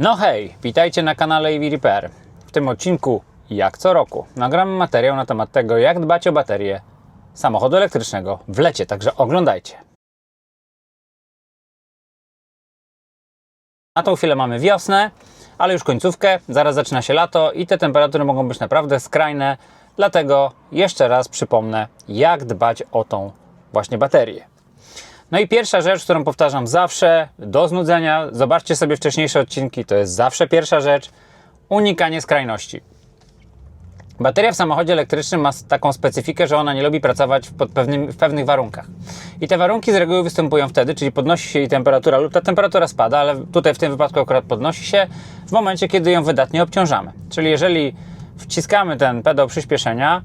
No hej, witajcie na kanale EV Repair. W tym odcinku, jak co roku, nagramy materiał na temat tego, jak dbać o baterię samochodu elektrycznego w lecie, także oglądajcie. Na tą chwilę mamy wiosnę, ale już końcówkę, zaraz zaczyna się lato i te temperatury mogą być naprawdę skrajne, dlatego jeszcze raz przypomnę, jak dbać o tą właśnie baterię. No i pierwsza rzecz, którą powtarzam zawsze, do znudzenia, zobaczcie sobie wcześniejsze odcinki, to jest zawsze pierwsza rzecz, unikanie skrajności. Bateria w samochodzie elektrycznym ma taką specyfikę, że ona nie lubi pracować w pewnych warunkach. I te warunki z reguły występują wtedy, czyli podnosi się jej temperatura lub ta temperatura spada, ale tutaj w tym wypadku akurat podnosi się w momencie, kiedy ją wydatnie obciążamy. Czyli jeżeli wciskamy ten pedał przyspieszenia,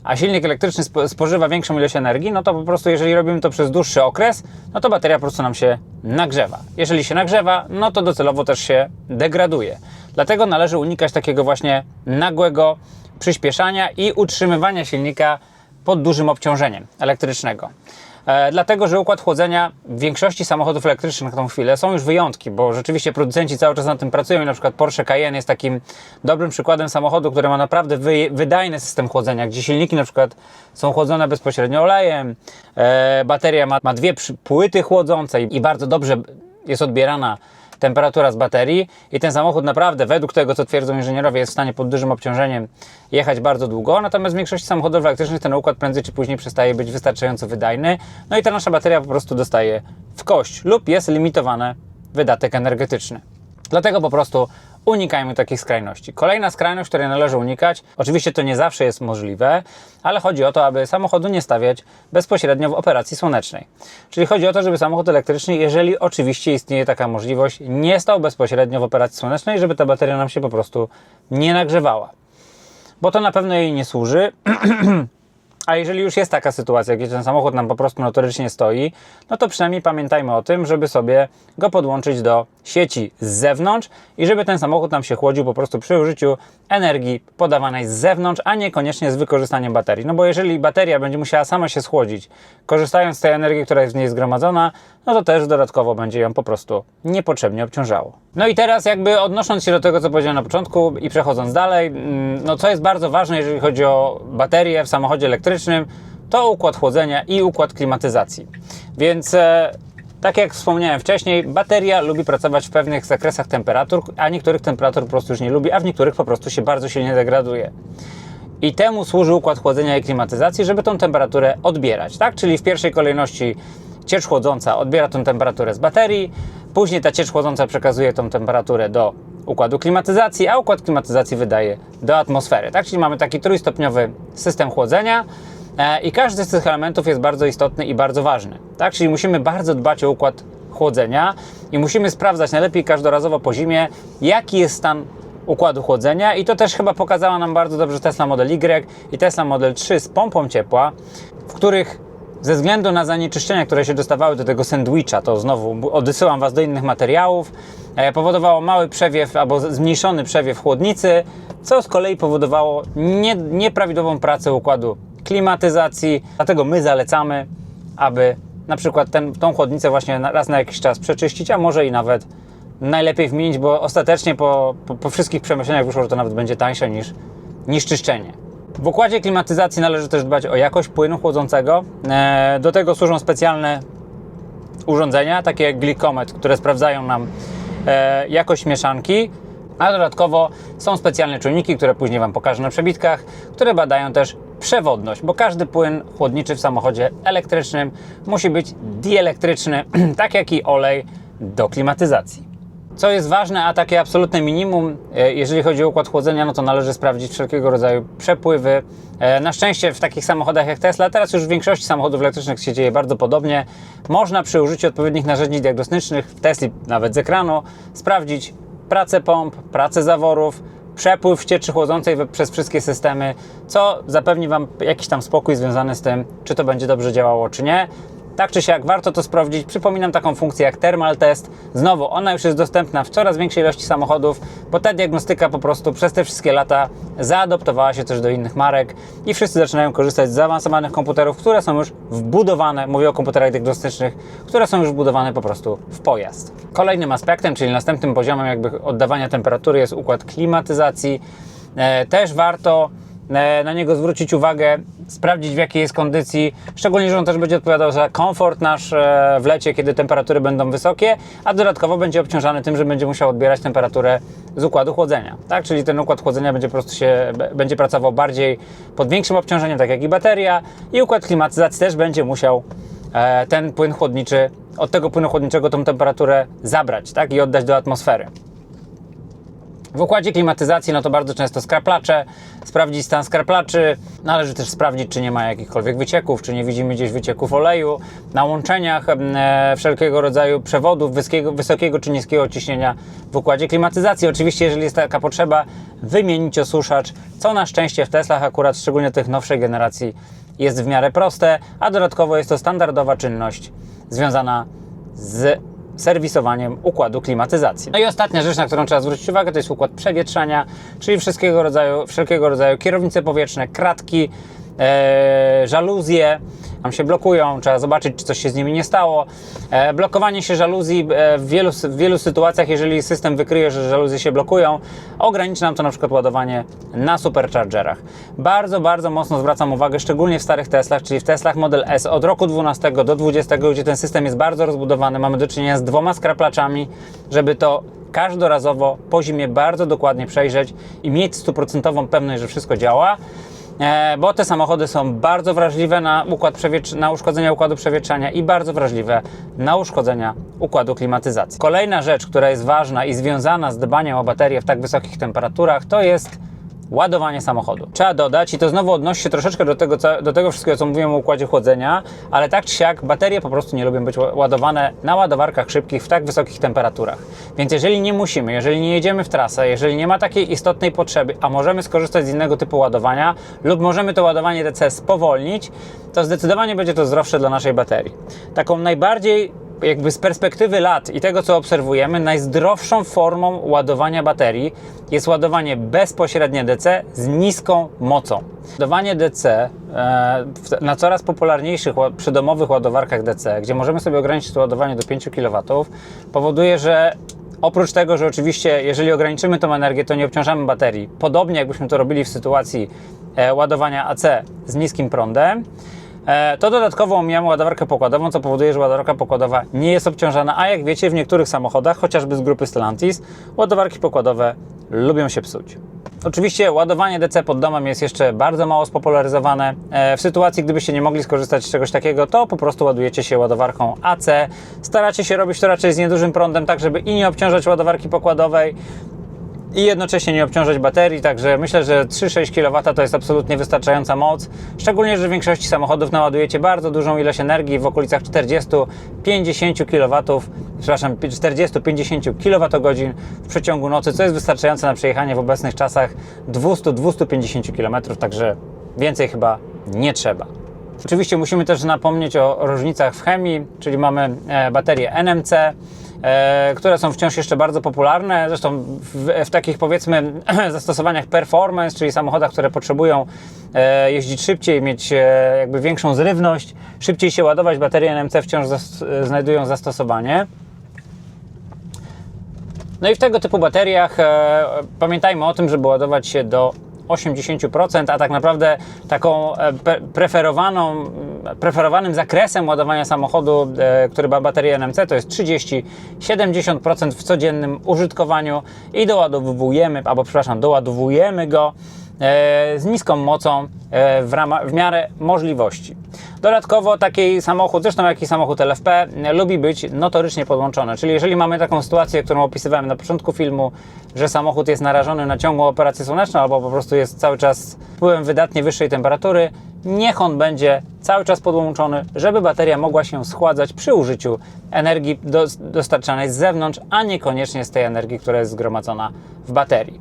a silnik elektryczny spożywa większą ilość energii, no to po prostu jeżeli robimy to przez dłuższy okres, no to bateria po prostu nam się nagrzewa. Jeżeli się nagrzewa, no to docelowo też się degraduje. Dlatego należy unikać takiego właśnie nagłego przyspieszania i utrzymywania silnika pod dużym obciążeniem elektrycznego. Dlatego, że układ chłodzenia w większości samochodów elektrycznych na tą chwilę są już wyjątki, bo rzeczywiście producenci cały czas nad tym pracują i na przykład Porsche Cayenne jest takim dobrym przykładem samochodu, który ma naprawdę wydajny system chłodzenia, gdzie silniki na przykład są chłodzone bezpośrednio olejem, bateria ma dwie płyty chłodzące i bardzo dobrze jest odbierana temperatura z baterii i ten samochód naprawdę, według tego co twierdzą inżynierowie, jest w stanie pod dużym obciążeniem jechać bardzo długo, natomiast w większości samochodów elektrycznych ten układ prędzej czy później przestaje być wystarczająco wydajny, no i ta nasza bateria po prostu dostaje w kość lub jest limitowany wydatek energetyczny. Dlatego po prostu unikajmy takich skrajności. Kolejna skrajność, której należy unikać, oczywiście to nie zawsze jest możliwe, ale chodzi o to, aby samochodu nie stawiać bezpośrednio w operacji słonecznej. Czyli chodzi o to, żeby samochód elektryczny, jeżeli oczywiście istnieje taka możliwość, nie stał bezpośrednio w operacji słonecznej, żeby ta bateria nam się po prostu nie nagrzewała. Bo to na pewno jej nie służy. A jeżeli już jest taka sytuacja, gdzie ten samochód nam po prostu notorycznie stoi, no to przynajmniej pamiętajmy o tym, żeby sobie go podłączyć do sieci z zewnątrz i żeby ten samochód nam się chłodził po prostu przy użyciu energii podawanej z zewnątrz, a niekoniecznie z wykorzystaniem baterii. No bo jeżeli bateria będzie musiała sama się schłodzić, korzystając z tej energii, która jest w niej zgromadzona, no to też dodatkowo będzie ją po prostu niepotrzebnie obciążało. No i teraz jakby odnosząc się do tego, co powiedziałem na początku i przechodząc dalej, no co jest bardzo ważne, jeżeli chodzi o baterię w samochodzie elektrycznym, to układ chłodzenia i układ klimatyzacji. Więc tak jak wspomniałem wcześniej, bateria lubi pracować w pewnych zakresach temperatur, a niektórych temperatur po prostu już nie lubi, a w niektórych po prostu się bardzo silnie degraduje. I temu służy układ chłodzenia i klimatyzacji, żeby tą temperaturę odbierać, tak? Czyli w pierwszej kolejności ciecz chłodząca odbiera tą temperaturę z baterii, później ta ciecz chłodząca przekazuje tą temperaturę do układu klimatyzacji, a układ klimatyzacji wydaje do atmosfery, tak? Czyli mamy taki trójstopniowy system chłodzenia i każdy z tych elementów jest bardzo istotny i bardzo ważny, tak? Czyli musimy bardzo dbać o układ chłodzenia i musimy sprawdzać najlepiej każdorazowo po zimie, jaki jest stan układu chłodzenia i to też chyba pokazała nam bardzo dobrze Tesla Model Y i Tesla Model 3 z pompą ciepła, w których ze względu na zanieczyszczenia, które się dostawały do tego sandwicha, to znowu odsyłam Was do innych materiałów, powodowało mały przewiew albo zmniejszony przewiew chłodnicy, co z kolei powodowało nieprawidłową pracę układu klimatyzacji. Dlatego my zalecamy, aby na przykład tą chłodnicę właśnie raz na jakiś czas przeczyścić, a może i nawet najlepiej wymienić, bo ostatecznie po wszystkich przemyśleniach wyszło, że to nawet będzie tańsze niż czyszczenie. W układzie klimatyzacji należy też dbać o jakość płynu chłodzącego. Do tego służą specjalne urządzenia, takie jak glikometr, które sprawdzają nam jakość mieszanki, a dodatkowo są specjalne czujniki, które później Wam pokażę na przebitkach, które badają też przewodność, bo każdy płyn chłodniczy w samochodzie elektrycznym musi być dielektryczny, tak jak i olej do klimatyzacji. Co jest ważne, a takie absolutne minimum, jeżeli chodzi o układ chłodzenia, no to należy sprawdzić wszelkiego rodzaju przepływy. Na szczęście w takich samochodach jak Tesla, teraz już w większości samochodów elektrycznych się dzieje bardzo podobnie, można przy użyciu odpowiednich narzędzi diagnostycznych, w Tesli nawet z ekranu, sprawdzić pracę pomp, pracę zaworów, przepływ cieczy chłodzącej przez wszystkie systemy, co zapewni Wam jakiś tam spokój związany z tym, czy to będzie dobrze działało, czy nie. Tak czy siak, warto to sprawdzić. Przypominam taką funkcję jak Thermal Test. Znowu, ona już jest dostępna w coraz większej ilości samochodów, bo ta diagnostyka po prostu przez te wszystkie lata zaadoptowała się też do innych marek i wszyscy zaczynają korzystać z zaawansowanych komputerów, które są już wbudowane, mówię o komputerach diagnostycznych, które są już wbudowane po prostu w pojazd. Kolejnym aspektem, czyli następnym poziomem jakby oddawania temperatury jest układ klimatyzacji. Też warto na niego zwrócić uwagę, sprawdzić w jakiej jest kondycji, szczególnie, że on też będzie odpowiadał za komfort nasz w lecie, kiedy temperatury będą wysokie, a dodatkowo będzie obciążany tym, że będzie musiał odbierać temperaturę z układu chłodzenia, tak? Czyli ten układ chłodzenia będzie po prostu będzie pracował bardziej pod większym obciążeniem, tak jak i bateria, i układ klimatyzacji też będzie musiał ten płyn chłodniczy, od tego płynu chłodniczego tą temperaturę zabrać, tak? I oddać do atmosfery. W układzie klimatyzacji no to bardzo często skraplacze, sprawdzić stan skraplaczy, należy też sprawdzić, czy nie ma jakichkolwiek wycieków, czy nie widzimy gdzieś wycieków oleju, na łączeniach wszelkiego rodzaju przewodów wysokiego czy niskiego ciśnienia w układzie klimatyzacji. Oczywiście, jeżeli jest taka potrzeba, wymienić osuszacz, co na szczęście w Teslach akurat, szczególnie tych nowszej generacji, jest w miarę proste, a dodatkowo jest to standardowa czynność związana z serwisowaniem układu klimatyzacji. No i ostatnia rzecz, na którą trzeba zwrócić uwagę, to jest układ przewietrzania, czyli wszelkiego rodzaju kierownice powietrzne, kratki, żaluzje, tam się blokują, trzeba zobaczyć, czy coś się z nimi nie stało. Blokowanie się żaluzji w wielu sytuacjach, jeżeli system wykryje, że żaluzje się blokują, ograniczy nam to na przykład ładowanie na superchargerach. Bardzo, bardzo mocno zwracam uwagę, szczególnie w starych Teslach, czyli w Teslach Model S od roku 12 do 20, gdzie ten system jest bardzo rozbudowany, mamy do czynienia z 2 skraplaczami, żeby to każdorazowo po zimie bardzo dokładnie przejrzeć i mieć 100% pewność, że wszystko działa. Bo te samochody są bardzo wrażliwe na uszkodzenia układu przewietrzania i bardzo wrażliwe na uszkodzenia układu klimatyzacji. Kolejna rzecz, która jest ważna i związana z dbaniem o baterię w tak wysokich temperaturach, to jest ładowanie samochodu. Trzeba dodać, i to znowu odnosi się troszeczkę do tego wszystkiego, co mówiłem o układzie chłodzenia, ale tak czy siak baterie po prostu nie lubią być ładowane na ładowarkach szybkich w tak wysokich temperaturach. Więc jeżeli nie musimy, jeżeli nie jedziemy w trasę, jeżeli nie ma takiej istotnej potrzeby, a możemy skorzystać z innego typu ładowania lub możemy to ładowanie DC spowolnić, to zdecydowanie będzie to zdrowsze dla naszej baterii. Taką najbardziej jakby z perspektywy lat i tego, co obserwujemy, najzdrowszą formą ładowania baterii jest ładowanie bezpośrednie DC z niską mocą. Ładowanie DC na coraz popularniejszych przydomowych ładowarkach DC, gdzie możemy sobie ograniczyć to ładowanie do 5 kW, powoduje, że oprócz tego, że oczywiście jeżeli ograniczymy tą energię, to nie obciążamy baterii, podobnie jakbyśmy to robili w sytuacji ładowania AC z niskim prądem, to dodatkowo omijamy ładowarkę pokładową, co powoduje, że ładowarka pokładowa nie jest obciążana, a jak wiecie, w niektórych samochodach, chociażby z grupy Stellantis, ładowarki pokładowe lubią się psuć. Oczywiście ładowanie DC pod domem jest jeszcze bardzo mało spopularyzowane. W sytuacji, gdybyście nie mogli skorzystać z czegoś takiego, to po prostu ładujecie się ładowarką AC. Staracie się robić to raczej z niedużym prądem, tak żeby i nie obciążać ładowarki pokładowej, i jednocześnie nie obciążać baterii, także myślę, że 3-6 kW to jest absolutnie wystarczająca moc, szczególnie, że w większości samochodów naładujecie bardzo dużą ilość energii w okolicach 40-50 kW, przepraszam, 40-50 kWh w przeciągu nocy, co jest wystarczające na przejechanie w obecnych czasach 200-250 km, także więcej chyba nie trzeba. Oczywiście musimy też napomnieć o różnicach w chemii, czyli mamy baterie NMC, które są wciąż jeszcze bardzo popularne, zresztą w takich powiedzmy zastosowaniach performance, czyli samochodach, które potrzebują jeździć szybciej, mieć jakby większą zrywność, szybciej się ładować, baterie NMC wciąż znajdują zastosowanie. No i w tego typu bateriach pamiętajmy o tym, żeby ładować się do 80%, a tak naprawdę taką preferowanym zakresem ładowania samochodu, który ma baterię NMC, to jest 30-70% w codziennym użytkowaniu i doładowujemy go z niską mocą w miarę możliwości. Dodatkowo taki samochód, zresztą jak i samochód LFP, lubi być notorycznie podłączony, czyli jeżeli mamy taką sytuację, którą opisywałem na początku filmu, że samochód jest narażony na ciągłą operację słoneczną albo po prostu jest cały czas wpływem wydatnie wyższej temperatury, niech on będzie cały czas podłączony, żeby bateria mogła się schładzać przy użyciu energii dostarczanej z zewnątrz, a niekoniecznie z tej energii, która jest zgromadzona w baterii.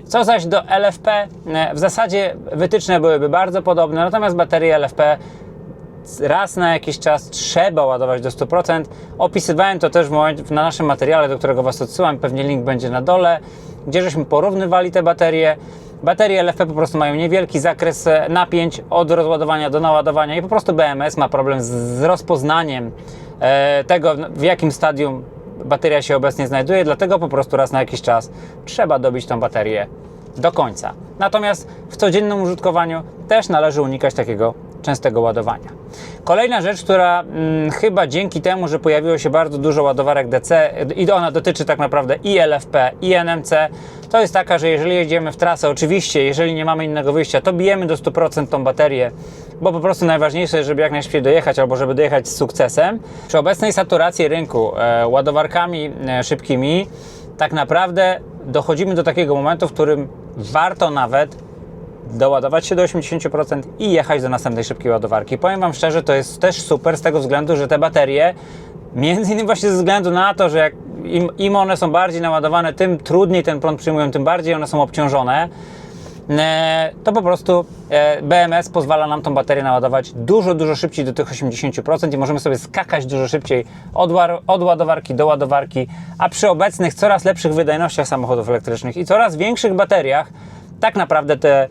Co zaś do LFP, w zasadzie wytyczne byłyby bardzo podobne, natomiast baterie LFP raz na jakiś czas trzeba ładować do 100%. Opisywałem to też na naszym materiale, do którego Was odsyłam, pewnie link będzie na dole, gdzie żeśmy porównywali te baterie. Baterie LFP po prostu mają niewielki zakres napięć od rozładowania do naładowania i po prostu BMS ma problem z rozpoznaniem tego, w jakim stadium bateria się obecnie znajduje, dlatego po prostu raz na jakiś czas trzeba dobić tą baterię do końca. Natomiast w codziennym użytkowaniu też należy unikać takiego częstego ładowania. Kolejna rzecz, która chyba dzięki temu, że pojawiło się bardzo dużo ładowarek DC i ona dotyczy tak naprawdę i LFP, i NMC, to jest taka, że jeżeli jedziemy w trasę, oczywiście, jeżeli nie mamy innego wyjścia, to bijemy do 100% tą baterię, bo po prostu najważniejsze jest, żeby jak najszybciej dojechać albo żeby dojechać z sukcesem. Przy obecnej saturacji rynku ładowarkami szybkimi tak naprawdę dochodzimy do takiego momentu, w którym warto nawet doładować się do 80% i jechać do następnej szybkiej ładowarki. Powiem Wam szczerze, to jest też super z tego względu, że te baterie, między innymi właśnie ze względu na to, że im one są bardziej naładowane, tym trudniej ten prąd przyjmują, tym bardziej one są obciążone, to po prostu BMS pozwala nam tą baterię naładować dużo szybciej do tych 80% i możemy sobie skakać dużo szybciej od ładowarki do ładowarki, a przy obecnych coraz lepszych wydajnościach samochodów elektrycznych i coraz większych bateriach tak naprawdę te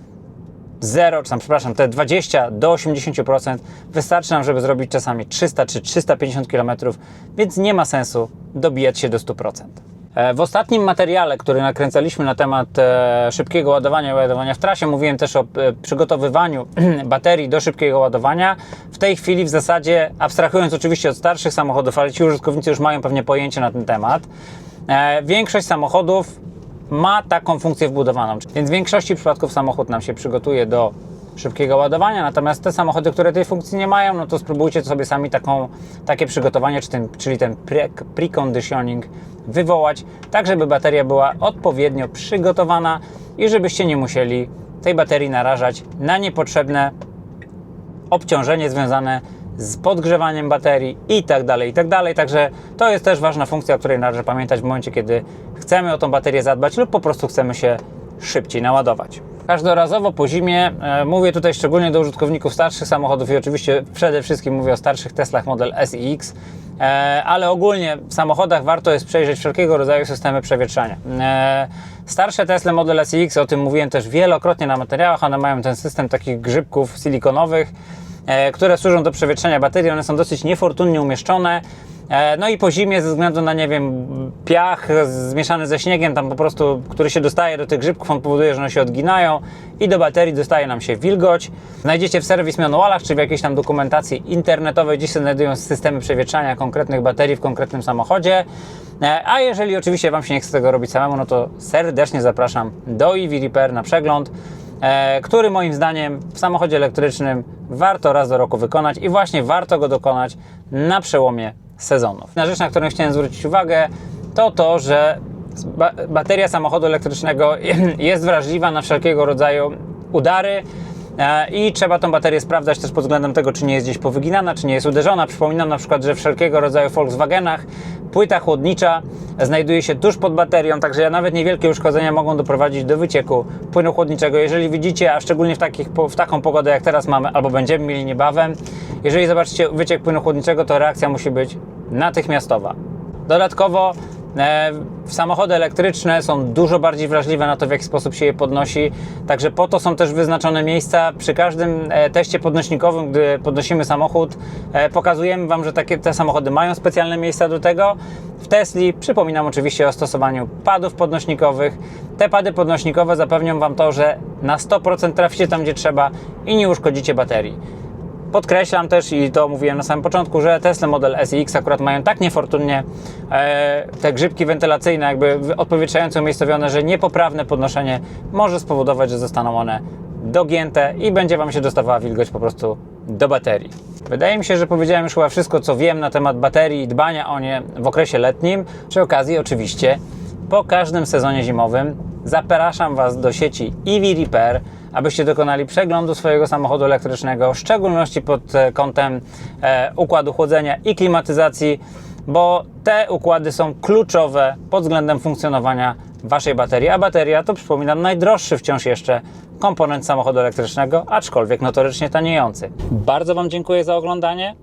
20 do 80% wystarczy nam, żeby zrobić czasami 300 czy 350 km, więc nie ma sensu dobijać się do 100%. W ostatnim materiale, który nakręcaliśmy na temat szybkiego ładowania i ładowania w trasie, mówiłem też o przygotowywaniu baterii do szybkiego ładowania. W tej chwili w zasadzie, abstrahując oczywiście od starszych samochodów, ale ci użytkownicy już mają pewnie pojęcie na ten temat, większość samochodów ma taką funkcję wbudowaną, więc w większości przypadków samochód nam się przygotuje do szybkiego ładowania, natomiast te samochody, które tej funkcji nie mają, no to spróbujcie sobie sami takie przygotowanie, czyli ten preconditioning wywołać, tak żeby bateria była odpowiednio przygotowana i żebyście nie musieli tej baterii narażać na niepotrzebne obciążenie związane z podgrzewaniem baterii i tak dalej. Także to jest też ważna funkcja, o której należy pamiętać w momencie, kiedy chcemy o tą baterię zadbać lub po prostu chcemy się szybciej naładować. Każdorazowo po zimie, mówię tutaj szczególnie do użytkowników starszych samochodów i oczywiście przede wszystkim mówię o starszych Teslach Model S i X, ale ogólnie w samochodach warto jest przejrzeć wszelkiego rodzaju systemy przewietrzania. Starsze Tesla Model S i X, o tym mówiłem też wielokrotnie na materiałach, one mają ten system takich grzybków silikonowych, które służą do przewietrzenia baterii, one są dosyć niefortunnie umieszczone. No i po zimie ze względu na, nie wiem, piach zmieszany ze śniegiem, tam po prostu, który się dostaje do tych grzybków, on powoduje, że one się odginają i do baterii dostaje nam się wilgoć. Znajdziecie w serwis manualach, czy w jakiejś tam dokumentacji internetowej, gdzie się znajdują systemy przewietrzania konkretnych baterii w konkretnym samochodzie. A jeżeli oczywiście Wam się nie chce tego robić samemu, no to serdecznie zapraszam do EV Repair na przegląd, który moim zdaniem w samochodzie elektrycznym warto raz do roku wykonać i właśnie warto go dokonać na przełomie sezonów. Jedna rzecz, na którą chciałem zwrócić uwagę, to to, że bateria samochodu elektrycznego jest wrażliwa na wszelkiego rodzaju udary i trzeba tą baterię sprawdzać też pod względem tego, czy nie jest gdzieś powyginana, czy nie jest uderzona. Przypominam na przykład, że w wszelkiego rodzaju Volkswagenach płyta chłodnicza znajduje się tuż pod baterią, także nawet niewielkie uszkodzenia mogą doprowadzić do wycieku płynu chłodniczego. Jeżeli widzicie, a szczególnie w taką pogodę jak teraz mamy, albo będziemy mieli niebawem, jeżeli zobaczycie wyciek płynu chłodniczego, to reakcja musi być natychmiastowa. Dodatkowo samochody elektryczne są dużo bardziej wrażliwe na to, w jaki sposób się je podnosi, także po to są też wyznaczone miejsca. Przy każdym teście podnośnikowym, gdy podnosimy samochód, pokazujemy Wam, że te samochody mają specjalne miejsca do tego. W Tesli przypominam oczywiście o stosowaniu padów podnośnikowych. Te pady podnośnikowe zapewnią Wam to, że na 100% traficie tam, gdzie trzeba i nie uszkodzicie baterii. Podkreślam też, i to mówiłem na samym początku, że Tesla Model S i X akurat mają tak niefortunnie te grzybki wentylacyjne, jakby odpowietrzające umiejscowione, że niepoprawne podnoszenie może spowodować, że zostaną one dogięte i będzie Wam się dostawała wilgoć po prostu do baterii. Wydaje mi się, że powiedziałem już chyba wszystko, co wiem na temat baterii i dbania o nie w okresie letnim. Przy okazji oczywiście po każdym sezonie zimowym zapraszam Was do sieci EV Repair, abyście dokonali przeglądu swojego samochodu elektrycznego, w szczególności pod kątem układu chłodzenia i klimatyzacji. bo te układy są kluczowe pod względem funkcjonowania Waszej baterii, a bateria to, przypominam, najdroższy wciąż jeszcze komponent samochodu elektrycznego, aczkolwiek notorycznie taniejący. Bardzo Wam dziękuję za oglądanie.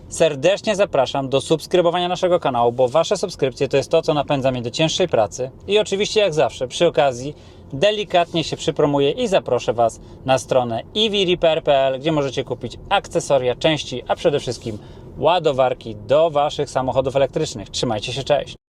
Serdecznie zapraszam do subskrybowania naszego kanału, bo Wasze subskrypcje to jest to, co napędza mnie do cięższej pracy. I oczywiście, jak zawsze, przy okazji delikatnie się przypromuję i zaproszę Was na stronę evrepair.pl, gdzie możecie kupić akcesoria, części, a przede wszystkim ładowarki do Waszych samochodów elektrycznych. Trzymajcie się, cześć!